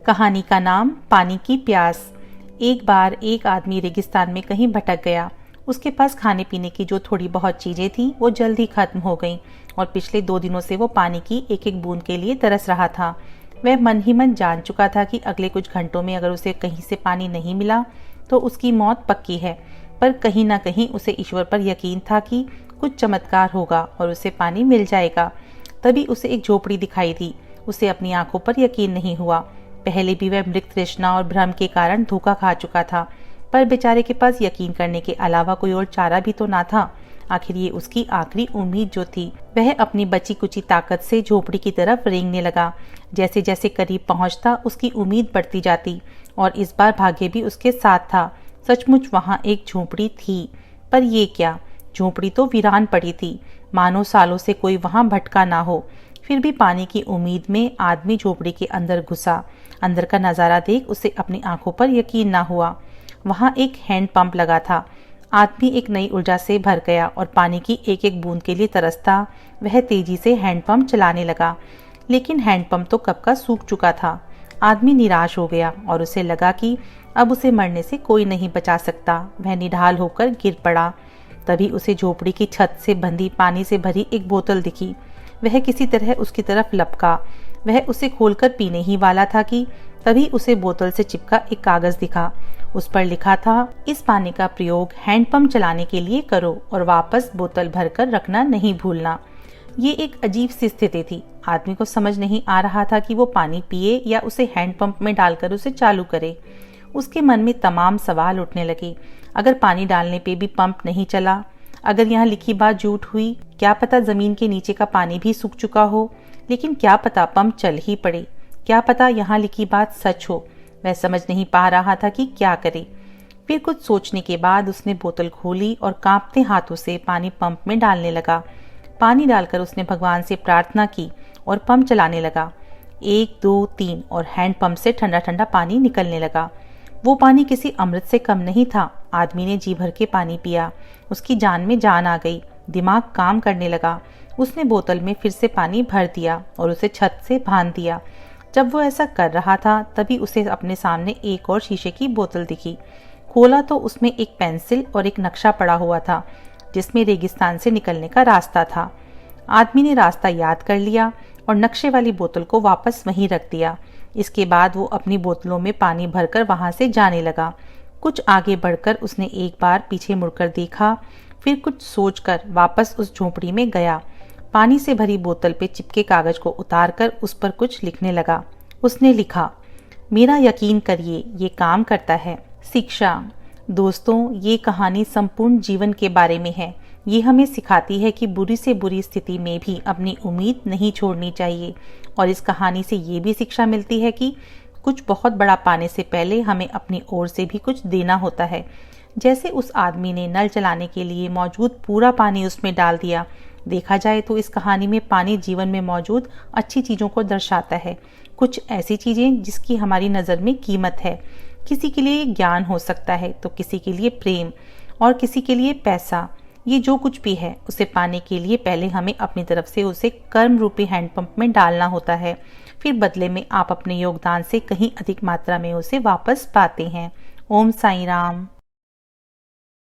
कहानी का नाम पानी की प्यास। एक बार एक आदमी रेगिस्तान में कहीं भटक गया। उसके पास खाने पीने की जो थोड़ी बहुत चीजें थी वो जल्दी खत्म हो गईं और पिछले 2 दिनों से वो पानी की एक एक बूंद के लिए तरस रहा था। वह मन ही मन जान चुका था कि अगले कुछ घंटों में अगर उसे कहीं से पानी नहीं मिला तो उसकी मौत पक्की है। पर कहीं ना कहीं उसे ईश्वर पर यकीन था कि कुछ चमत्कार होगा और उसे पानी मिल जाएगा। तभी उसे एक झोपड़ी दिखाई दी। उसे अपनी आंखों पर यकीन नहीं हुआ। पहले भी वह मृत तृष्णा और भ्रम के कारण धोखा खा चुका था, पर बेचारे के पास यकीन करने के अलावा कोई और चारा भी तो ना था। आखिर ये उसकी आखिरी उम्मीद जो थी। वह अपनी बची कुची ताकत से झोपड़ी की तरफ रेंगने लगा। जैसे जैसे करीब पहुंचता उसकी उम्मीद बढ़ती जाती और इस बार भाग्य भी उसके साथ था। सचमुच वहां एक झोपड़ी थी, पर ये क्या, झोपड़ी तो वीरान पड़ी थी, मानो सालों से कोई वहां भटका ना हो। फिर भी पानी की उम्मीद में आदमी झोपड़ी के अंदर घुसा। अंदर का नजारा देख उसे अपनी आंखों पर यकीन ना हुआ। वहां एक हैंड पंप लगा था। आदमी एक नई ऊर्जा से भर गया और पानी की एक एक बूंद के लिए तरसता वह तेजी से हैंड पंप चलाने लगा। लेकिन हैंड पंप तो कब का सूख चुका था। आदमी निराश हो गया और उसे लगा कि अब उसे मरने से कोई नहीं बचा सकता। वह निढाल होकर गिर पड़ा। तभी उसे झोपड़ी की छत से बंधी पानी से भरी एक बोतल दिखी। वह किसी तरह उसकी तरफ लपका। वह उसे खोलकर पीने ही वाला था कि तभी उसे बोतल से चिपका एक कागज दिखा। उस पर लिखा था, इस पानी का प्रयोग हैंडपंप चलाने के लिए करो और वापस बोतल भरकर रखना नहीं भूलना। ये एक अजीब सी स्थिति थी। आदमी को समझ नहीं आ रहा था कि वो पानी पिए या उसे हैंडपंप में डालकर उसे चालू करे। उसके मन में तमाम सवाल उठने लगे। अगर पानी डालने पे भी पंप नहीं चला, अगर यहाँ लिखी बात झूठ हुई, क्या पता जमीन के नीचे का पानी भी सूख चुका हो, लेकिन क्या पता पंप चल ही पड़े, क्या पता यहाँ लिखी बात सच हो। वह समझ नहीं पा रहा था कि क्या करे। फिर कुछ सोचने के बाद उसने बोतल खोली और कांपते हाथों से पानी पंप में डालने लगा। पानी डालकर उसने भगवान से प्रार्थना की और पंप चलाने लगा। 1 2 3 और हैंड पंप से ठंडा ठंडा पानी निकलने लगा। वो पानी किसी अमृत से कम नहीं था। आदमी ने जी भर के पानी पिया। उसकी जान में जान आ गई। दिमाग काम करने लगा। उसने बोतल में फिर से पानी भर दिया और उसे छत से बांध दिया। जब वो ऐसा कर रहा था तभी उसे अपने सामने एक और शीशे की बोतल दिखी। खोला तो उसमें एक पेंसिल और एक नक्शा पड़ा हुआ था जिसमें रेगिस्तान से निकलने का रास्ता था। आदमी ने रास्ता याद कर लिया और नक्शे वाली बोतल को वापस वहीं रख दिया। इसके बाद वो अपनी बोतलों में पानी भरकर वहां से जाने लगा। कुछ आगे बढ़कर उसने एक बार पीछे मुड़कर देखा, फिर कुछ सोचकर वापस उस झोपड़ी में गया। पानी से भरी बोतल पे चिपके कागज को उतारकर उस पर कुछ लिखने लगा। उसने लिखा, मेरा यकीन करिए ये काम करता है। शिक्षा। दोस्तों, ये कहानी संपूर्ण जीवन के बारे में है। ये हमें सिखाती है कि बुरी से बुरी स्थिति में भी अपनी उम्मीद नहीं छोड़नी चाहिए। और इस कहानी से ये भी शिक्षा मिलती है कि कुछ बहुत बड़ा पाने से पहले हमें अपनी ओर से भी कुछ देना होता है। जैसे उस आदमी ने नल चलाने के लिए मौजूद पूरा पानी उसमें डाल दिया। देखा जाए तो इस कहानी में पानी जीवन में मौजूद अच्छी चीजों को दर्शाता है। कुछ ऐसी चीजें जिसकी हमारी नजर में कीमत है। किसी के लिए ज्ञान हो सकता है तो किसी के लिए प्रेम और किसी के लिए पैसा। ये जो कुछ भी है उसे पाने के लिए पहले हमें अपनी तरफ से उसे कर्म रूपी हैंडपंप में डालना होता है। फिर बदले में आप अपने योगदान से कहीं अधिक मात्रा में उसे वापस पाते हैं। ओम साईं राम।